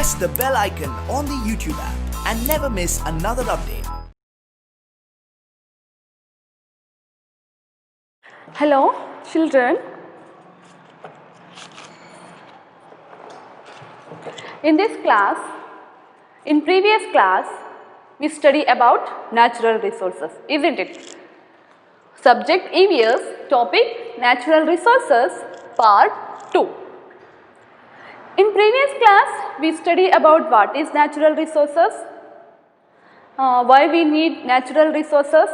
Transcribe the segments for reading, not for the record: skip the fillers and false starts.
press the bell icon on the YouTube app and never miss another update. Hello, children. In this class, in previous class, we study about natural resources, isn't it? Subject EVS, topic natural resources, part 2. In previous class, we study about what is natural resources, why we need natural resources,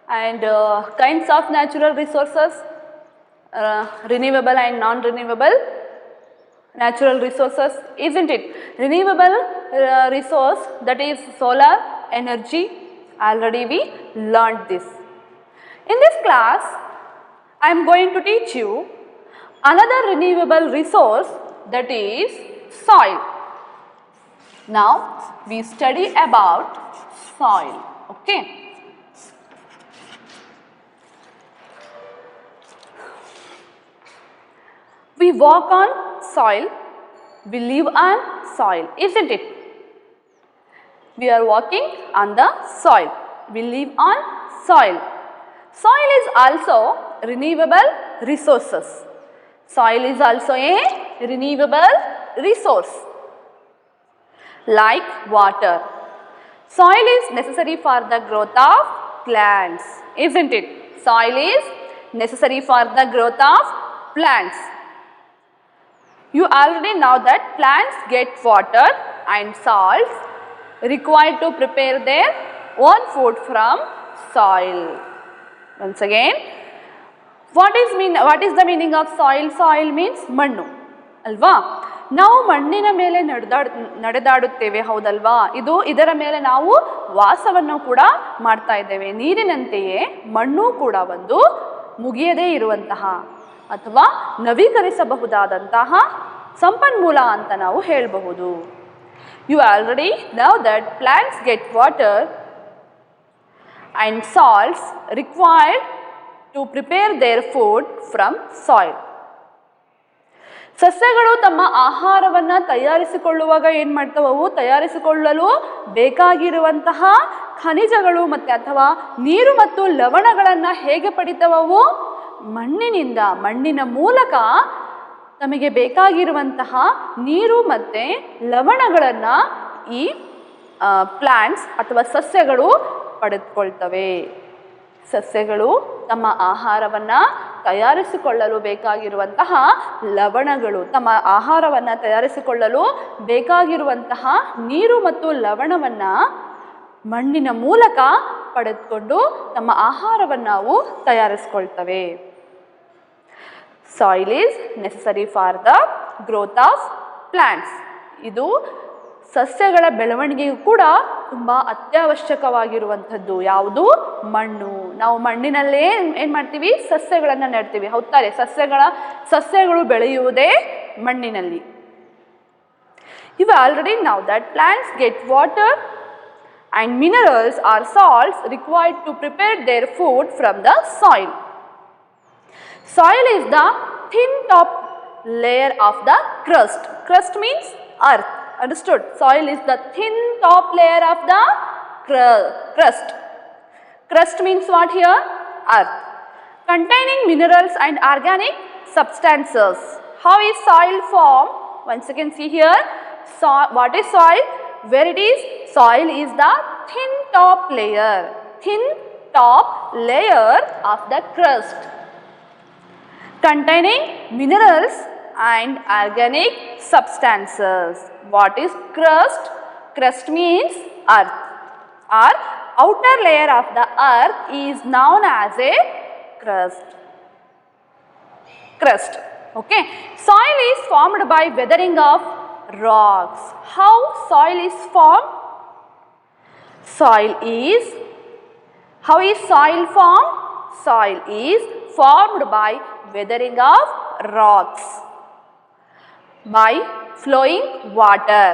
and kinds of natural resources, renewable and non-renewable natural resources, isn't it? Renewable resource, that is solar energy, already we learned this. In this class, I am going to teach you another renewable resource, that is soil. Now, we study about soil, okay? We walk on soil, we live on soil, isn't it? We are walking on the soil, we live on soil. Soil is also renewable resources. Soil is also a renewable resource. Like water. Soil is necessary for the growth of plants, isn't it? Soil is necessary for the growth of plants. You already know that plants get water and salts required to prepare their own food from soil. Once again, what is the meaning of soil? Soil means ಮಣ್ಣು ಅಲ್ವಾ? ನಾವು ಮಣ್ಣಿನ ಮೇಲೆ ನಡೆದಾಡುತ್ತೇವೆ, ಹೌದಲ್ವಾ? ಇದರ ಮೇಲೆ ನಾವು ವಾಸವನ್ನು ಕೂಡ ಮಾಡ್ತಾ ಇದ್ದೇವೆ. ನೀರಿನಂತೆಯೇ ಮಣ್ಣು ಕೂಡ ಒಂದು ಮುಗಿಯದೇ ಇರುವಂತಹ ಅಥವಾ ನವೀಕರಿಸಬಹುದಾದಂತಹ ಸಂಪನ್ಮೂಲ ಅಂತ ನಾವು ಹೇಳಬಹುದು. You already know that plants get water and salts required to prepare their food from soil. ಸಸ್ಯಗಳು ತಮ್ಮ ಆಹಾರವನ್ನು ತಯಾರಿಸಿಕೊಳ್ಳುವಾಗ ಏನು ಮಾಡ್ತವವು? ತಯಾರಿಸಿಕೊಳ್ಳಲು ಬೇಕಾಗಿರುವಂತಹ ಖನಿಜಗಳು ಮತ್ತು ಅಥವಾ ನೀರು ಮತ್ತು ಲವಣಗಳನ್ನು ಹೇಗೆ ಪಡಿತವವು? ಮಣ್ಣಿನಿಂದ, ಮಣ್ಣಿನ ಮೂಲಕ ನಮಗೆ ಬೇಕಾಗಿರುವಂತಹ ನೀರು ಮತ್ತು ಲವಣಗಳನ್ನು ಈ ಪ್ಲಾಂಟ್ಸ್ ಅಥವಾ ಸಸ್ಯಗಳು ಪಡೆದುಕೊಳ್ತವೆ. ಸಸ್ಯಗಳು ತಮ್ಮ ಆಹಾರವನ್ನು ತಯಾರಿಸಿಕೊಳ್ಳಲು ಬೇಕಾಗಿರುವಂತಹ ಲವಣಗಳು, ತಮ್ಮ ಆಹಾರವನ್ನು ತಯಾರಿಸಿಕೊಳ್ಳಲು ಬೇಕಾಗಿರುವಂತಹ ನೀರು ಮತ್ತು ಲವಣವನ್ನು ಮಣ್ಣಿನ ಮೂಲಕ ಪಡೆದುಕೊಂಡು ತಮ್ಮ ಆಹಾರವನ್ನು ನಾವು ತಯಾರಿಸಿಕೊಳ್ತವೆ. Soil is necessary for the growth of plants. ಇದು ಸಸ್ಯಗಳ ಬೆಳವಣಿಗೆಯು ಕೂಡ ತುಂಬ ಅತ್ಯವಶ್ಯಕವಾಗಿರುವಂಥದ್ದು. ಯಾವುದು? ಮಣ್ಣು. ನಾವು ಮಣ್ಣಿನಲ್ಲೇ ಏನು ಮಾಡ್ತೀವಿ? ಸಸ್ಯಗಳನ್ನು ನೆಡ್ತೀವಿ, ಹೌದಾರೆ? ಸಸ್ಯಗಳು ಬೆಳೆಯುವುದೇ ಮಣ್ಣಿನಲ್ಲಿ. You already know that plants get water and minerals or salts required to prepare their food from the soil. Soil is the thin top layer of the crust. Crust means earth. Understood? Soil is the thin top layer of the crust. Crust means what here? Earth. Containing minerals and organic substances. How is soil formed? Once again see here. What is soil? Where it is? Soil is the thin top layer. Thin top layer of the crust. Containing minerals and organic substances. What is crust? Crust means earth. Our outer layer of the earth is known as a crust. Okay. Soil is formed by weathering of rocks. How soil is formed? How is soil formed? Soil is formed by weathering of rocks, by flowing water,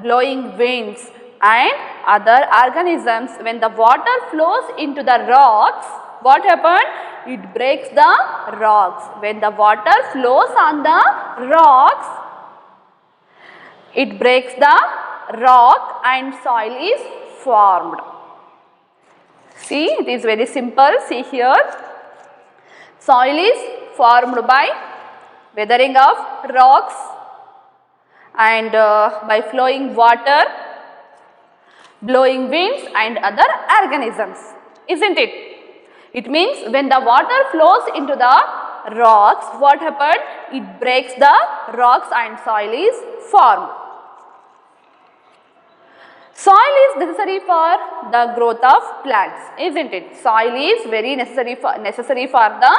blowing winds and other organisms. When the water flows into the rocks, what happened? It breaks the rocks. When the water flows on the rocks, It breaks the rock and soil is formed. See, it is very simple. See here. Soil is formed by weathering of rocks and by flowing water, blowing winds and other organisms, isn't it? It means when the water flows into the rocks, what happened? It breaks the rocks and soil is formed. Soil is necessary for the growth of plants, isn't it? Soil is very necessary for the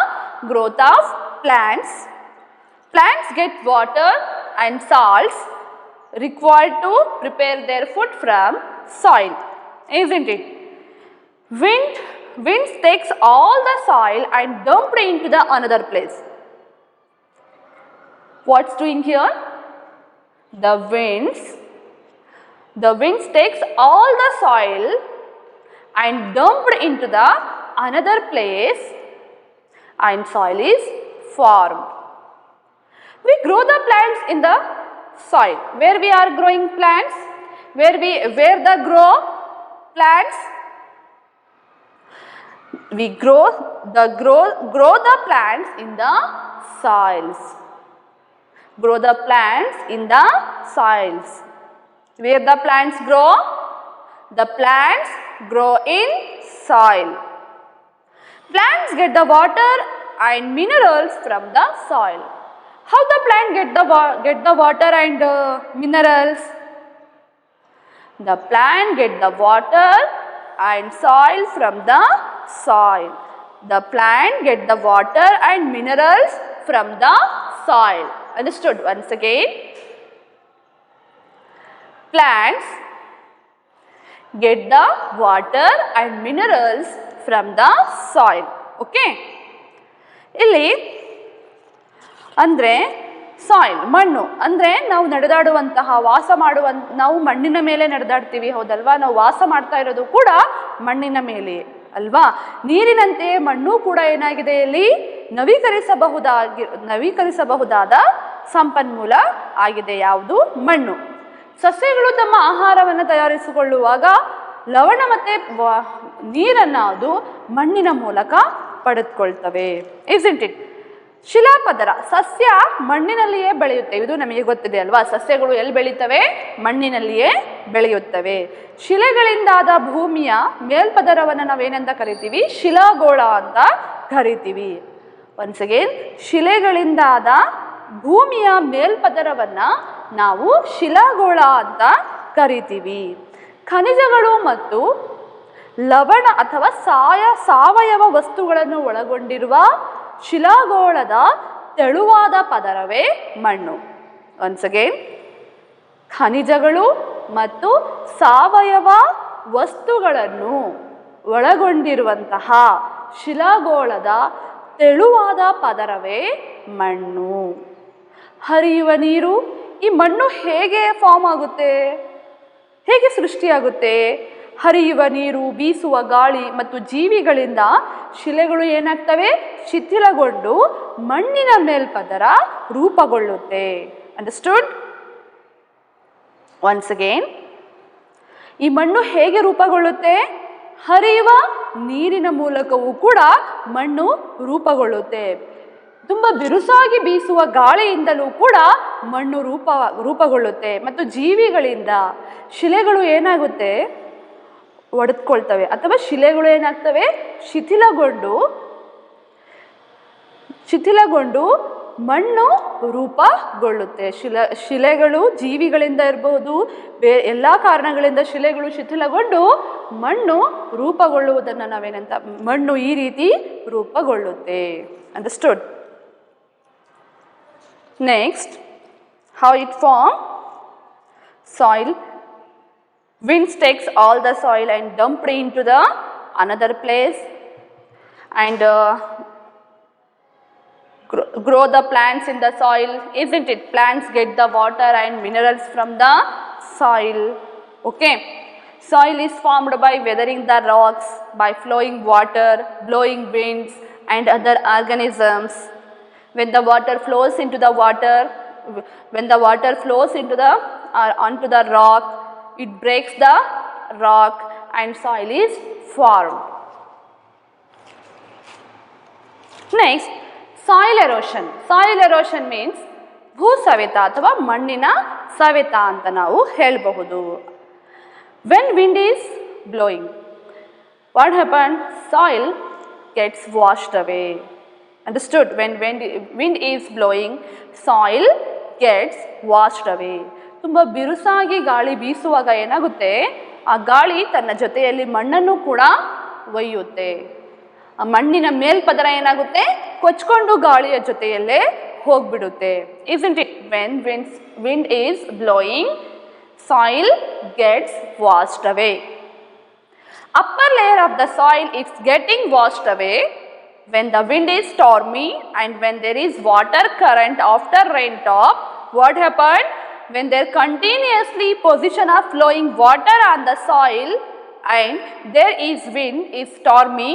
growth of plants. Plants get water and salts required to prepare their food from soil, isn't it? Winds takes all the soil and dump it into the another place. What's doing here? The winds takes all the soil and dump it into the another place and soil is formed. We grow the plants in the soil. Where we are growing plants? Where the grow plants? We grow the plants in the soils. Grow the plants in the soils. Where the plants grow? The plants grow in soil. Plants get the water and minerals from the soil. How the plant get the water and minerals? The plant get the water and soil from the soil. The plant get the water and minerals from the soil. Understood? Once again, plants get the water and minerals from the soil. Okay? ಇಲ್ಲಿ ಅಂದರೆ soil ಮಣ್ಣು ಅಂದರೆ ನಾವು ನಡೆದಾಡುವಂತಹ ನಾವು ಮಣ್ಣಿನ ಮೇಲೆ ನಡೆದಾಡ್ತೀವಿ, ಹೌದಲ್ವಾ? ನಾವು ವಾಸ ಮಾಡ್ತಾ ಇರೋದು ಕೂಡ ಮಣ್ಣಿನ ಮೇಲೆ ಅಲ್ವಾ? ನೀರಿನಂತೆ ಮಣ್ಣು ಕೂಡ ಏನಾಗಿದೆ, ಇಲ್ಲಿ ನವೀಕರಿಸಬಹುದಾದ ಸಂಪನ್ಮೂಲ ಆಗಿದೆ. ಯಾವುದು? ಮಣ್ಣು. ಸಸ್ಯಗಳು ತಮ್ಮ ಆಹಾರವನ್ನು ತಯಾರಿಸಿಕೊಳ್ಳುವಾಗ ಲವಣ ಮತ್ತು ನೀರನ್ನು ಅದು ಮಣ್ಣಿನ ಮೂಲಕ ಪಡೆದುಕೊಳ್ತವೆ, isn't it? ಶಿಲಾಪದರ, ಸಸ್ಯ ಮಣ್ಣಿನಲ್ಲಿಯೇ ಬೆಳೆಯುತ್ತೆ. ಇದು ನಮಗೆ ಗೊತ್ತಿದೆ ಅಲ್ವಾ? ಸಸ್ಯಗಳು ಎಲ್ಲಿ ಬೆಳೀತವೆ? ಮಣ್ಣಿನಲ್ಲಿಯೇ ಬೆಳೆಯುತ್ತವೆ. ಶಿಲೆಗಳಿಂದಾದ ಭೂಮಿಯ ಮೇಲ್ಪದರವನ್ನು ನಾವೇನೆಂದ ಕರಿತೀವಿ? ಶಿಲಾಗೋಳ ಅಂತ ಕರಿತೀವಿ. ಒನ್ಸ್ ಅಗೇನ್, ಶಿಲೆಗಳಿಂದಾದ ಭೂಮಿಯ ಮೇಲ್ಪದರವನ್ನು ನಾವು ಶಿಲಾಗೋಳ ಅಂತ ಕರಿತೀವಿ. ಖನಿಜಗಳು ಮತ್ತು ಲವಣ ಅಥವಾ ಸಾವಯವ ವಸ್ತುಗಳನ್ನು ಒಳಗೊಂಡಿರುವ ಶಿಲಾಗೋಳದ ತೆಳುವಾದ ಪದರವೇ ಮಣ್ಣು. ಒನ್ಸ್ ಅಗೇನ್, ಖನಿಜಗಳು ಮತ್ತು ಸಾವಯವ ವಸ್ತುಗಳನ್ನು ಒಳಗೊಂಡಿರುವಂತಹ ಶಿಲಾಗೋಳದ ತೆಳುವಾದ ಪದರವೇ ಮಣ್ಣು. ಹರಿಯುವ ನೀರು, ಈ ಮಣ್ಣು ಹೇಗೆ ಫಾರ್ಮ್ ಆಗುತ್ತೆ? ಹೇಗೆ ಸೃಷ್ಟಿಯಾಗುತ್ತೆ? ಹರಿಯುವ ನೀರು, ಬೀಸುವ ಗಾಳಿ ಮತ್ತು ಜೀವಿಗಳಿಂದ ಶಿಲೆಗಳು ಏನಾಗ್ತವೆ? ಶಿಥಿಲಗೊಂಡು ಮಣ್ಣಿನ ಮೇಲ್ಪದರ ರೂಪುಗೊಳ್ಳುತ್ತೆ. ಅಂಡರ್ಸ್ಟುಡ್? ಒನ್ಸ್ ಅಗೇನ್, ಈ ಮಣ್ಣು ಹೇಗೆ ರೂಪುಗೊಳ್ಳುತ್ತೆ? ಹರಿಯುವ ನೀರಿನ ಮೂಲಕವೂ ಕೂಡ ಮಣ್ಣು ರೂಪುಗೊಳ್ಳುತ್ತೆ. ತುಂಬ ಬಿರುಸಾಗಿ ಬೀಸುವ ಗಾಳಿಯಿಂದಲೂ ಕೂಡ ಮಣ್ಣು ರೂಪುಗೊಳ್ಳುತ್ತೆ. ಮತ್ತು ಜೀವಿಗಳಿಂದ ಶಿಲೆಗಳು ಏನಾಗುತ್ತೆ? ಒಡೆದುಕೊಳ್ತವೆ ಅಥವಾ ಶಿಲೆಗಳು ಏನಾಗ್ತವೆ? ಶಿಥಿಲಗೊಂಡು ಮಣ್ಣು ರೂಪುಗೊಳ್ಳುತ್ತೆ. ಶಿಲೆಗಳು ಜೀವಿಗಳಿಂದ ಇರಬಹುದು, ಎಲ್ಲ ಕಾರಣಗಳಿಂದ ಶಿಲೆಗಳು ಶಿಥಿಲಗೊಂಡು ಮಣ್ಣು ರೂಪುಗೊಳ್ಳುವುದನ್ನು ನಾವೇನಂತ, ಮಣ್ಣು ಈ ರೀತಿ ರೂಪುಗೊಳ್ಳುತ್ತೆ. Understood? Next, how it form? Soil. Winds takes all the soil and dump it into the another place and grow the plants in the soil, isn't it? Plants get the water and minerals from the soil. Okay? Soil is formed by weathering the rocks, by flowing water, blowing winds and other organisms. When the water flows into the water, when the water flows into the onto the rock, it breaks the rock and soil is formed. Next, soil erosion. Soil erosion means ಭೂ ಸವೆತ ಅಥವಾ ಮಣ್ಣಿನ ಸವೆತ ಅಂತ ನಾವು ಹೇಳಬಹುದು. When wind is blowing, what happens? Soil gets washed away. Understood? When wind is blowing, soil gets washed away. ತುಂಬ ಬಿರುಸಾಗಿ ಗಾಳಿ ಬೀಸುವಾಗ ಏನಾಗುತ್ತೆ, ಆ ಗಾಳಿ ತನ್ನ ಜೊತೆಯಲ್ಲಿ ಮಣ್ಣನ್ನು ಕೂಡ ಒಯ್ಯುತ್ತೆ. ಆ ಮಣ್ಣಿನ ಮೇಲ್ಪದರ ಏನಾಗುತ್ತೆ, ಕೊಚ್ಕೊಂಡು ಗಾಳಿಯ ಜೊತೆಯಲ್ಲೇ ಹೋಗ್ಬಿಡುತ್ತೆ. Isn't it? When wind is blowing, soil gets washed away. Upper layer of the soil is getting washed away when the wind is stormy and when there is water current after rain top. What happened? When there continuously position of flowing water on the soil and there is wind is stormy.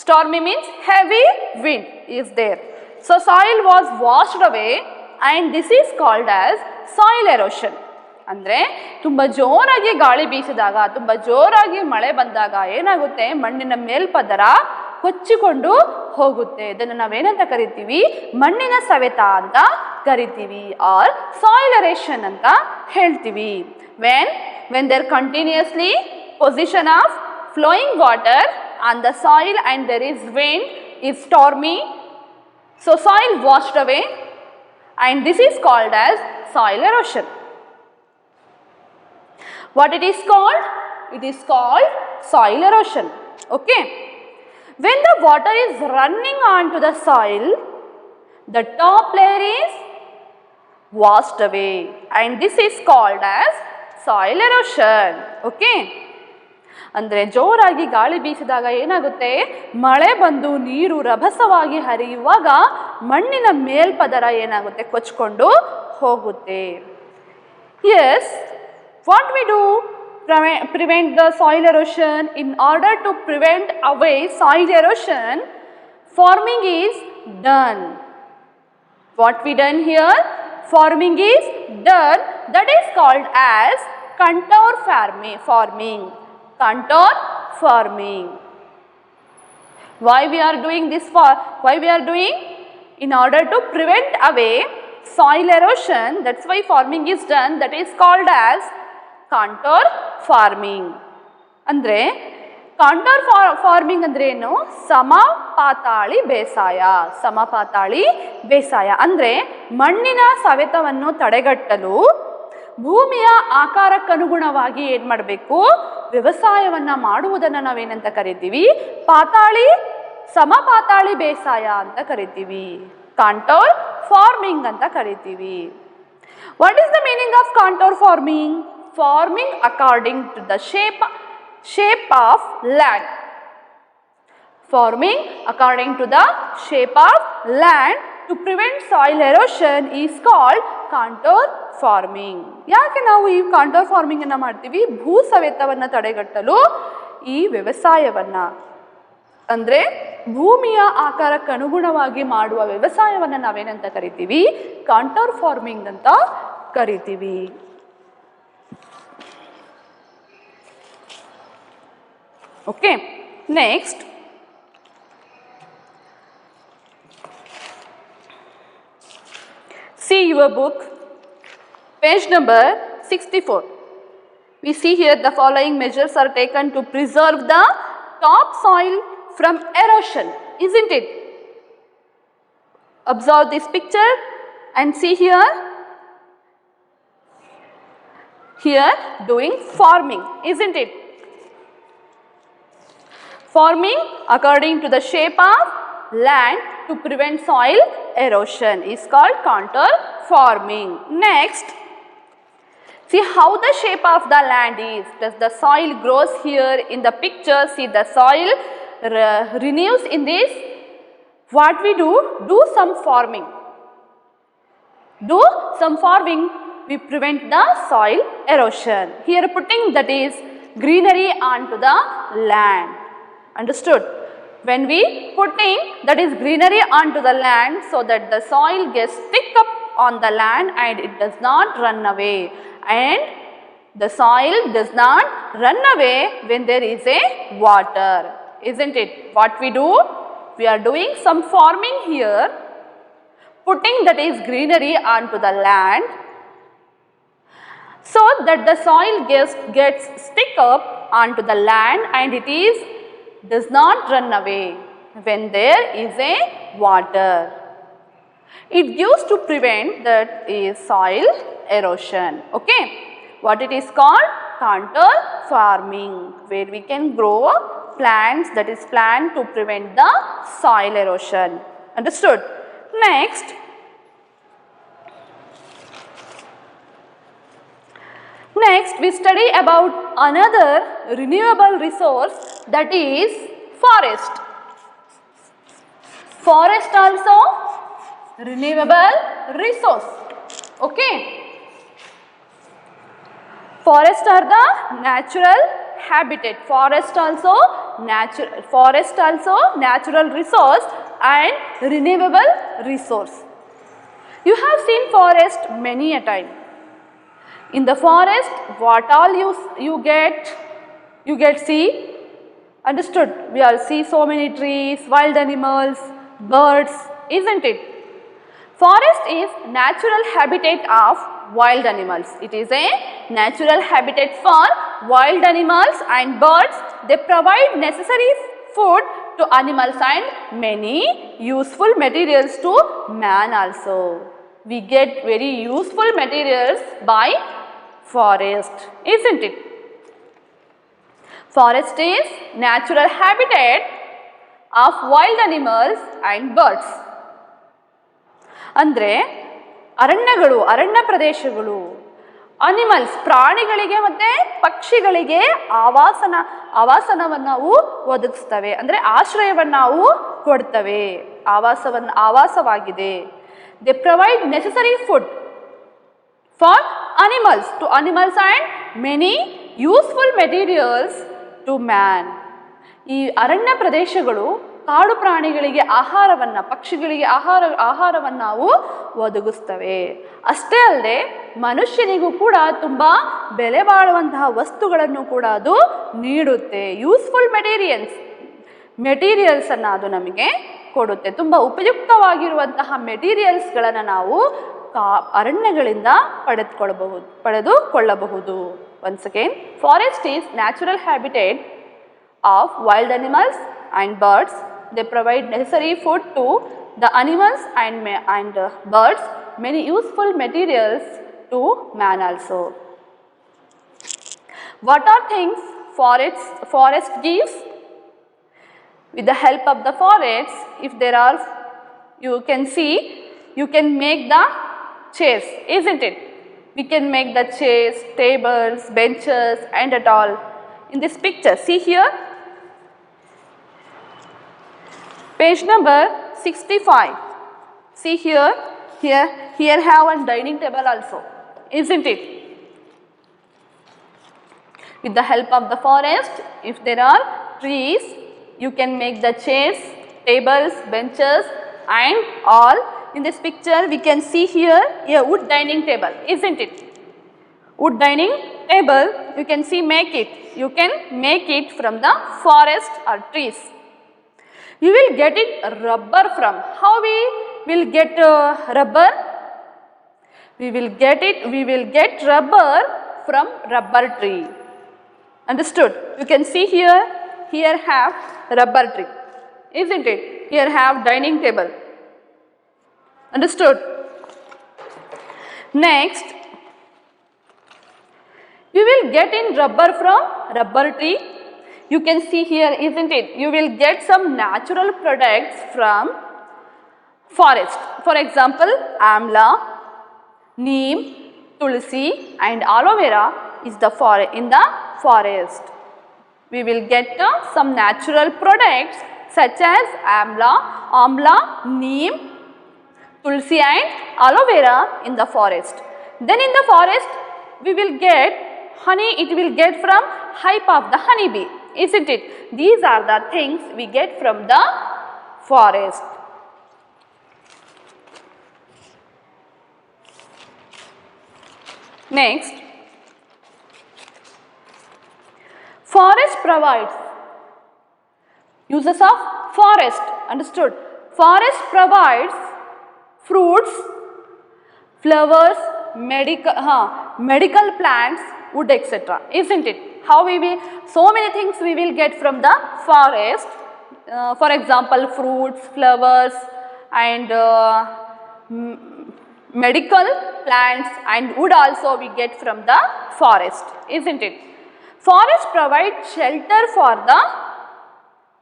Stormy means heavy wind is there. So soil was washed away and this is called as soil erosion. ಅಂದರೆ ತುಂಬ ಜೋರಾಗಿ ಗಾಳಿ ಬೀಸಿದಾಗ, ತುಂಬ ಜೋರಾಗಿ ಮಳೆ ಬಂದಾಗ ಏನಾಗುತ್ತೆ, ಮಣ್ಣಿನ ಮೇಲ್ಪದರ ಕೊಚ್ಚಿಕೊಂಡು ಹೋಗುತ್ತೆ. ಇದನ್ನು ನಾವೇನಂತ ಕರಿತೀವಿ, ಮಣ್ಣಿನ ಸವೆತ ಅಂತ ಕರಿತೀವಿ, ಆರ್ ಸಾಯಿಲ್ ಎರೇಷನ್ ಅಂತ ಹೇಳ್ತೀವಿ. when there continuously position of flowing water on the soil and there is wind is stormy, so soil washed away and this is called as soil erosion. What it is called? It is called soil erosion. Okay. When the water is running onto the soil, the top layer is washed away and this is called as soil erosion. Okay. ಅಂದರೆ ಜೋರಾಗಿ ಗಾಳಿ ಬೀಸಿದಾಗ ಏನಾಗುತ್ತೆ, ಮಳೆ ಬಂದು ನೀರು ರಭಸವಾಗಿ ಹರಿಯುವಾಗ ಮಣ್ಣಿನ ಮೇಲ್ಪದರ ಏನಾಗುತ್ತೆ, ಕೊಚ್ಕೊಂಡು ಹೋಗುತ್ತೆ. Yes, what we do prevent the soil erosion? In order to prevent away soil erosion, farming is done. What we done here? Farming is done. That is called as contour farming. Contour farming. Why we are doing this? Why we are doing? In order to prevent away soil erosion. That's why farming is done. That is called as contour farming. ಅಂದರೆ contour farming ಅಂದ್ರೆ ಏನು, ಸಮಪಾತಾಳಿ ಬೇಸಾಯ. ಸಮಪಾತಾಳಿ ಬೇಸಾಯ ಅಂದರೆ ಮಣ್ಣಿನ ಸವೆತವನ್ನು ತಡೆಗಟ್ಟಲು ಭೂಮಿಯ ಆಕಾರಕ್ಕನುಗುಣವಾಗಿ ಏನು ಮಾಡಬೇಕು, ವ್ಯವಸಾಯವನ್ನು ಮಾಡುವುದನ್ನು ನಾವೇನಂತ ಕರಿತೀವಿ, ಸಮಪಾತಾಳಿ ಬೇಸಾಯ ಅಂತ ಕರಿತೀವಿ, ಕಾಂಟೋರ್ ಫಾರ್ಮಿಂಗ್ ಅಂತ ಕರಿತೀವಿ. What is the meaning of contour farming? Farming according to the shape of land. Farming according to the shape of land to prevent soil erosion is called contour farming. ಯಾಕೆ ನಾವು ಈ contour farming ಅನ್ನು ಮಾಡ್ತೀವಿ? ಭೂ ಸವೆತವನ್ನು ತಡೆಗಟ್ಟಲು ಈ ವ್ಯವಸಾಯವನ್ನ, ಅಂದರೆ ಭೂಮಿಯ ಆಕಾರಕ್ಕೆ ಅನುಗುಣವಾಗಿ ಮಾಡುವ ವ್ಯವಸಾಯವನ್ನು ನಾವೇನಂತ ಕರಿತೀವಿ, ಕಾಂಟೋರ್ ಫಾರ್ಮಿಂಗ್ ಅಂತ ಕರಿತೀವಿ. Okay, next, see your book, page number 64. We see here the following measures are taken to preserve the topsoil from erosion, isn't it? Observe this picture and see here doing farming, isn't it? Farming according to the shape of land to prevent soil erosion is called contour farming. Next, see how the shape of the land is. Does the soil grows here in the picture? See the soil renews in this. What we do some farming. Do some farming, we prevent the soil erosion. Here putting that is greenery onto the land. Understood? When we putting that is greenery onto the land so that the soil gets thick up on the land and it does not run away. And the soil does not run away when there is a water. Isn't it? What we do? We are doing some farming here, putting that is greenery onto the land so that the soil gets stick up onto the land and does not run away when there is a water. It gives to prevent that is soil erosion. Okay, what it is called? Contour farming, where we can grow plants, that is plant to prevent the soil erosion. Understood? Next, we study about another renewable resource, that is forest. Forest also renewable resource. Okay. Forest are the natural habitat. Forest also natural resource and renewable resource. You have seen forest many a time. In the forest, what all you get? You get see. Understood? We all see so many trees, wild animals, birds, isn't it? Forest is natural habitat of wild animals. It is a natural habitat for wild animals and birds. They provide necessary food to animals and many useful materials to man also. We get very useful materials by forest, isn't it? Forest is natural habitat of wild animals and birds. ಅಂದರೆ ಅರಣ್ಯಗಳು, ಅರಣ್ಯ ಪ್ರದೇಶಗಳು animals, ಪ್ರಾಣಿಗಳಿಗೆ ಮತ್ತು ಪಕ್ಷಿಗಳಿಗೆ ಆವಾಸನವನ್ನು ನಾವು ಒದಗಿಸ್ತವೆ, ಅಂದರೆ ಆಶ್ರಯವನ್ನು ನಾವು ಕೊಡ್ತವೆ, ಆವಾಸವಾಗಿದೆ. They provide necessary food for animals, to animals and many useful materials to man. ಈ ಅರಣ್ಯ ಪ್ರದೇಶಗಳು ಕಾಡು ಪ್ರಾಣಿಗಳಿಗೆ ಆಹಾರವನ್ನು, ಪಕ್ಷಿಗಳಿಗೆ ಆಹಾರವನ್ನು ನಾವು ಒದಗಿಸ್ತವೆ. ಅಷ್ಟೇ ಅಲ್ಲದೆ ಮನುಷ್ಯನಿಗೂ ಕೂಡ ತುಂಬ ಬೆಲೆ ಬಾಳುವಂತಹ ವಸ್ತುಗಳನ್ನು ಕೂಡ ಅದು ನೀಡುತ್ತೆ. ಯೂಸ್ಫುಲ್ ಮೆಟೀರಿಯಲ್ಸನ್ನು ಅದು ನಮಗೆ ಕೊಡುತ್ತೆ. ತುಂಬ ಉಪಯುಕ್ತವಾಗಿರುವಂತಹ ಮೆಟೀರಿಯಲ್ಸ್ಗಳನ್ನು ನಾವು ಅರಣ್ಯಗಳಿಂದ ಪಡೆದುಕೊಳ್ಳಬಹುದು. Once again, forest is natural habitat of wild animals and birds. They provide necessary food to the animals and birds, many useful materials to man also. What are things forest gives? With the help of the forest, if there are, you can make the chairs, isn't it? We can make the chairs, tables, benches and at all. In this picture, see here, page number 65. See here have one dining table also, isn't it? With the help of the forest, if there are trees, you can make the chairs, tables, benches and all. In this picture, we can see here a wood dining table, isn't it? Wood dining table, you can make it from the forest or trees. We will get it rubber from. How we will get rubber? We will get rubber from rubber tree. Understood? You can see here have rubber tree, isn't it? Here have dining table. Understood? Next, we will get in rubber from rubber tree. You can see here, isn't it? You will get some natural products from forest. For example, amla, neem, tulsi and aloe vera is in the forest. We will get some natural products such as amla, neem, tulsi and aloe vera in the forest. Then in the forest we will get honey. It will get from hive of the honeybee, isn't it? These are the things we get from the forest. Next, forest provides uses of forest. Understood? Forest provides fruits, flowers, medical plants, wood, etc. Isn't it? How we will, so many things we will get from the forest. For example, fruits, flowers, and medical plants and wood also we get from the forest, isn't it? Forest provides shelter for the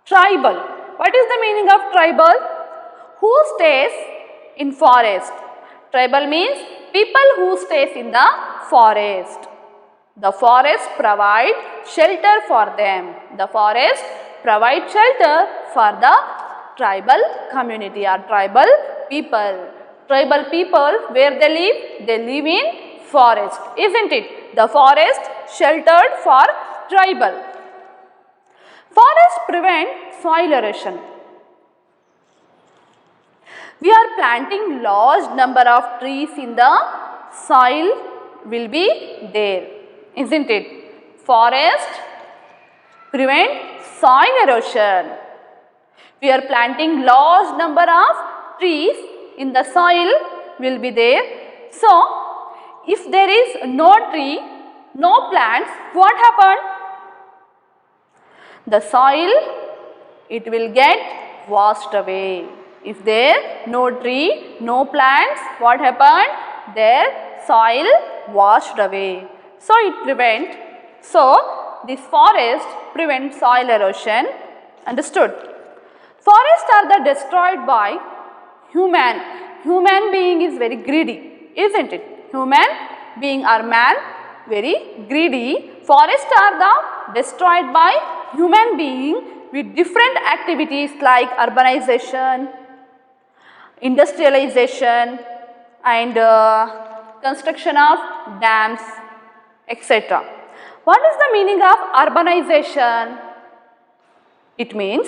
tribal. What is the meaning of tribal? Who stays in forest? Tribal means people who stays in the forest. The forest provide shelter for them. The forest provide shelter for the tribal community or tribal people. Tribal people, where they live? They live in forest, isn't it? The forest sheltered for tribal. Forests prevent soil erosion. We are planting large number of trees in the soil will be there, isn't it? Forest prevent soil erosion. We are planting large number of trees in the soil will be there. So, if there is no tree, no plants, what happened? The soil, it will get washed away. If there no tree, no plants, what happened? Their soil washed away. So, it prevent. So, this forest prevent soil erosion. Understood? Forests are the destroyed by human. Human being is very greedy, isn't it? Human being or man very greedy. Forests are the destroyed by human being with different activities like urbanization, industrialization, and construction of dams, etc. What is the meaning of urbanization? It means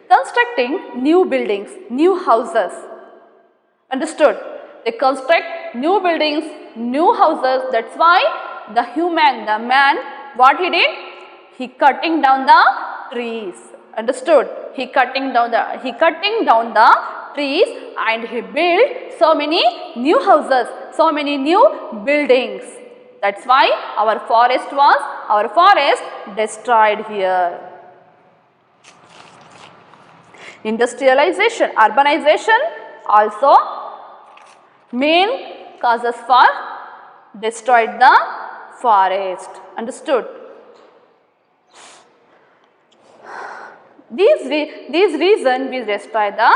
constructing new buildings, new houses. Understood? They construct new buildings, new houses. That's why the human, the man, what he did? He cutting down the trees. Understood? He cutting down the trees and he built so many new houses, so many new buildings. That's why our forest destroyed here. Industrialization, urbanization also main causes for destroyed the forest. Understood? These reason we destroy the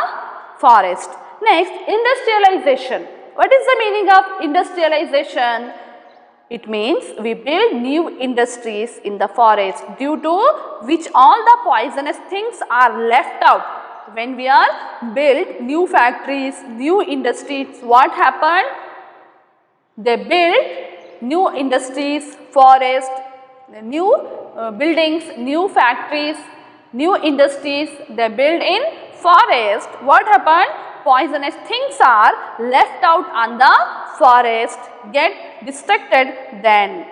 forest. Next, industrialization. What is the meaning of industrialization? It means we build new industries in the forest due to which all the poisonous things are left out. When we are built new factories, new industries, what happened? They built new industries, forest, new buildings, new factories, new industries, they build in forest. What happened? Poisonous things are left out on the forest, get destructed then.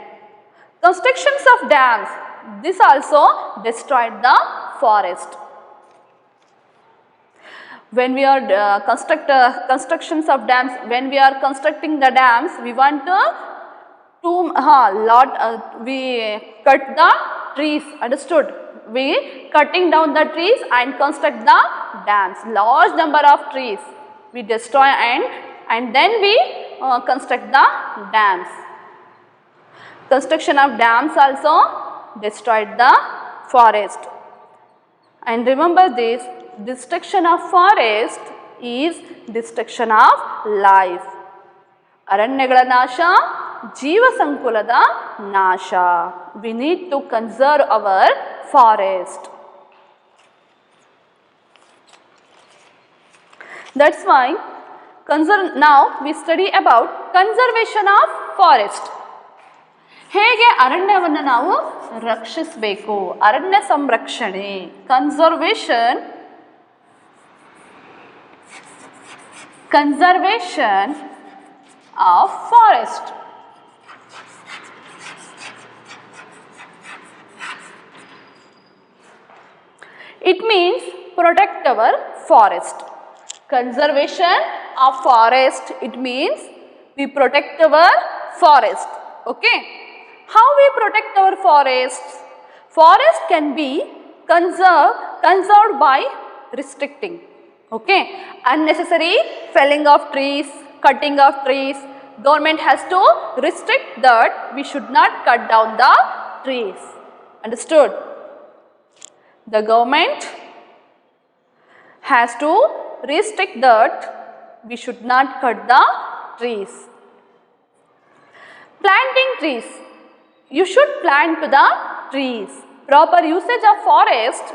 Constructions of dams, this also destroyed the forest. When we are constructions of dams, when we are constructing the dams, we want we cut the trees. Understood? We cutting down the trees and construct the dams. Large number of trees we destroy and then we construct the dams. Construction of dams also destroyed the forest. And remember this, destruction of forest is destruction of life. ಅರಣ್ಯಗಳ ನಾಶ ಜೀವ ಸಂಕುಲದ ನಾಶ. We need to conserve our forest. That's why now we study about conservation of forest. ಹೇಗೆ ಅರಣ್ಯವನ್ನು ನಾವು ರಕ್ಷಿಸಬೇಕು, ಅರಣ್ಯ ಸಂರಕ್ಷಣೆ, conservation of forest. It means protect our forest. Conservation of forest, it means we protect our forest. Okay. How we protect our forests? Forest can be conserved by restricting. Okay. Unnecessary felling of trees, cutting of trees. Government has to restrict that we should not cut down the trees. Understood? The government has to restrict that we should not cut the trees. Planting trees. You should plant the trees. Proper usage of forest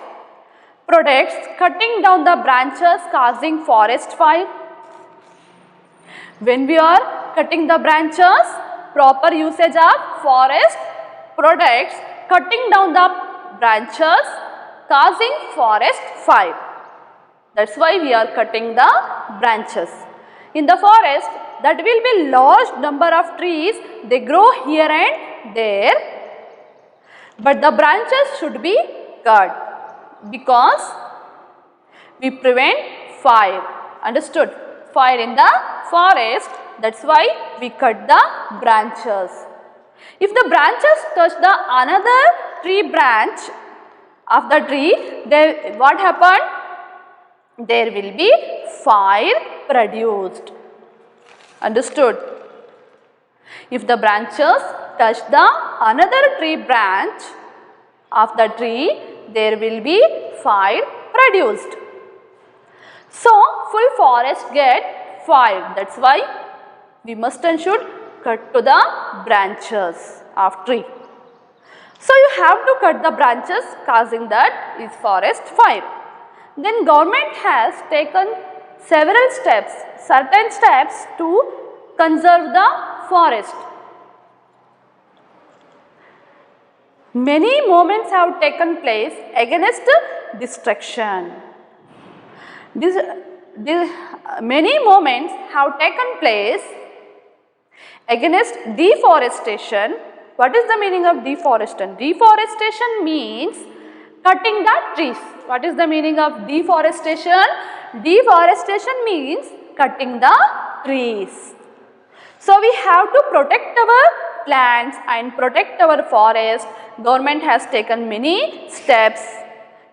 protects cutting down the branches causing forest fire. When we are cutting the branches, proper usage of forest protects cutting down the branches causing forest fire. That's why we are cutting the branches. In the forest, that will be large number of trees, they grow here and there, but the branches should be cut because we prevent fire. Understood? Fire in the forest, that's why we cut the branches. If the branches touch the another tree branch of the tree, then what happened? There will be fire produced. Understood? If the branches touch the another tree branch of the tree, there will be fire produced. So, full forest get fire. That's why we must and should cut to the branches of tree. So, you have to cut the branches causing that is forest fire. Then government has taken several steps, certain steps to conserve the forest. Many movements have taken place against destruction. Many movements have taken place against deforestation. What is the meaning of deforestation? Deforestation means cutting the trees. What is the meaning of deforestation? Deforestation means cutting the trees. So we have to protect our plants and protect our forest. Government has taken many steps.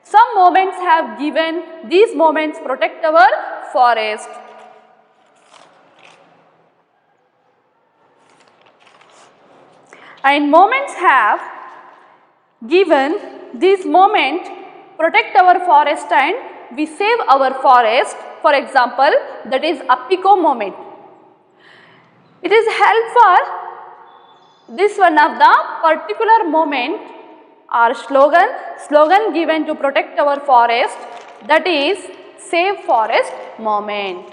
Some movements have given, these movements protect our forest. And movements have given, these movements protect our forest and we save our forest. For example, that is Appico movement. It is held for this one of the particular movement or slogan given to protect our forest, that is Save Forest movement.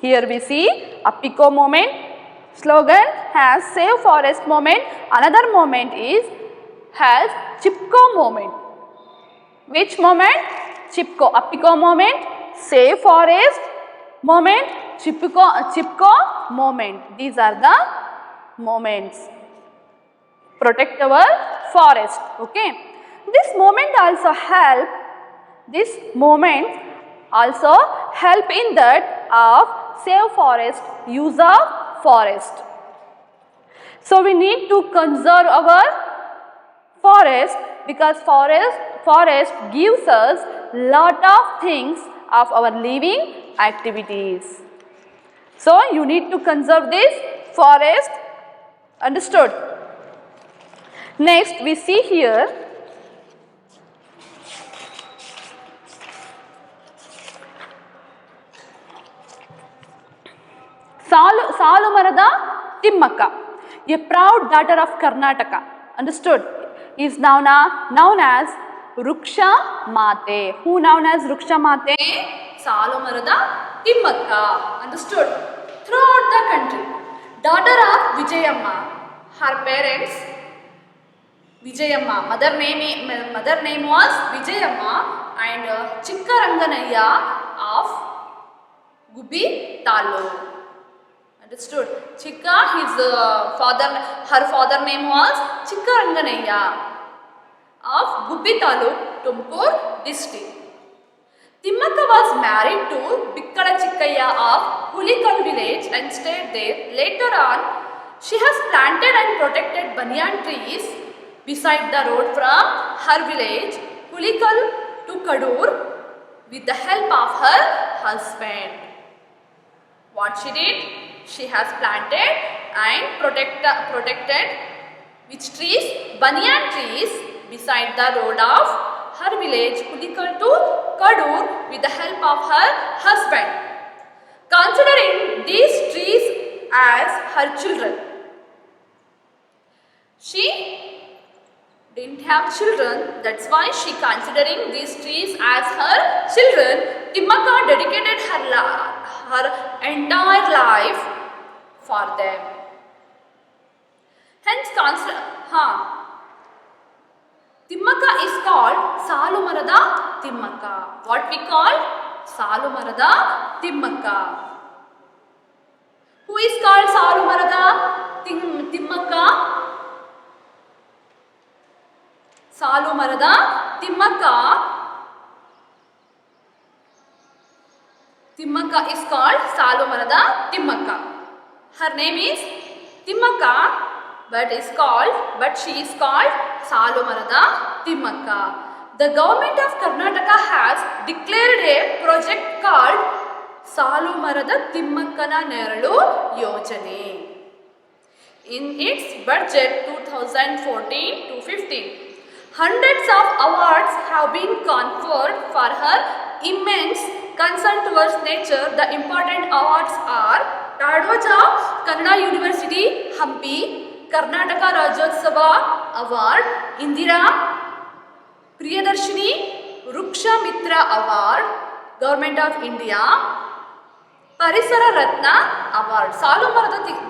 Here we see Appico movement, slogan has Save Forest movement. Another movement has Chipko movement. Which movement? Chipko. Appico movement, Save Forest movement, Chipko movement. These are the movements. Protect our forest. Okay. This movement also help. This movement also help in that of save forest, use of forest. So we need to conserve our forest because forest gives us lot of things of our living activities. So you need to conserve this forest. Understood? Next we see here Salumarada Timmaka, a proud daughter of Karnataka. Understood? Is now known as Ruksha Mate. Who known as Ruksha Mate? Salumarada Timmaka. Understood? Throughout the country. Daughter of Vijayamma. Her parents Vijayamma. Mother name was Vijayamma and Chikkaranganayya of Gubbi Taluk. Understood? Her father name was Chikkaranganayya of Gubbi Taluk, Tumkur district. Timmaka was married to Bikkada Chikkaya of Hulikal village and stayed there. Later on, she has planted and protected banyan trees beside the road from her village, Hulikal, to Kadur with the help of her husband. What she did? She has planted and protected which trees? Banyan trees beside the road of her village, Hulikal to Kadur with the help of her husband. Considering these trees as her children, she didn't have children, that's why she considering these trees as her children. Timmaka dedicated her entire life for them. Hence, Timmaka is called Salumarada Timmaka. What we call Salumarada Timmaka. Who is called Salumarada Timmaka? Salumarada Timmaka. Timmaka is called Salumarada Timmaka. Her name is Timmaka, but she is called Salumarada Timmaka. The government of Karnataka has declared a project called Salumarada Timmakana Neralu Yojane in its budget 2014 to 15. Hundreds of awards have been conferred for her immense concern towards nature. The important awards are Tadoja Kannada University, Hampi, Karnataka Rajyotsava Award, Indira Priyadarshini Ruksha Mitra Award, Government of India, Parisara Ratna Award.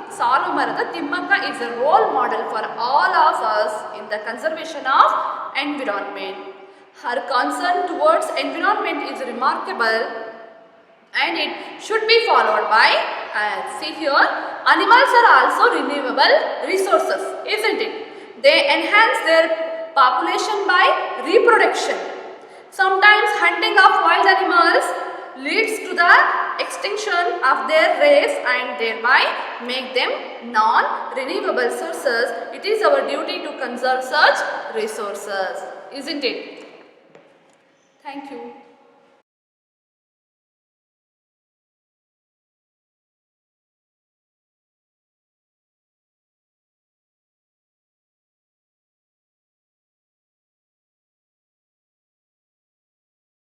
Salumarada Timmaka is a role model for all of us in the conservation of environment. Her concern towards environment is remarkable and it should be followed by, see here, animals are also renewable resources, isn't it? They enhance their population by reproduction. Sometimes hunting of wild animals leads to the extinction of their race and thereby make them non-renewable sources. It is our duty to conserve such resources, isn't it? Thank you.